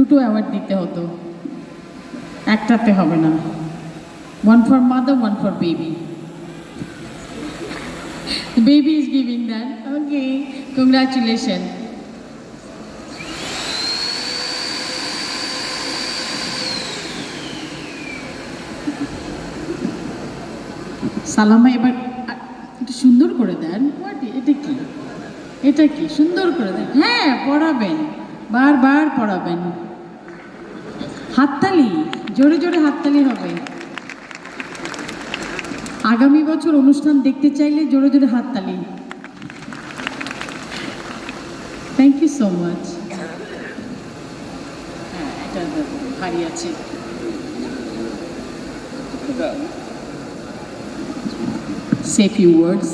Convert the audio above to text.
দুটো অ্যাওয়ার্ড দিতে হতো, একটাতে হবে না। One for mother, one for baby. The baby is giving that. Okay, congratulations. সালামা এবার একটু সুন্দর করে দেন। এটা কি, এটা কি সুন্দর করে দেন। হ্যাঁ, পড়াবেন, বারবার পড়াবেন। হাততালি, জোরে জোরে হাততালি হবে। আগামী বছর অনুষ্ঠান দেখতে চাইলে জোরে জোরে হাততালি। Thank you so much. হ্যাঁ, এটা ভারী আছে। Say a few words.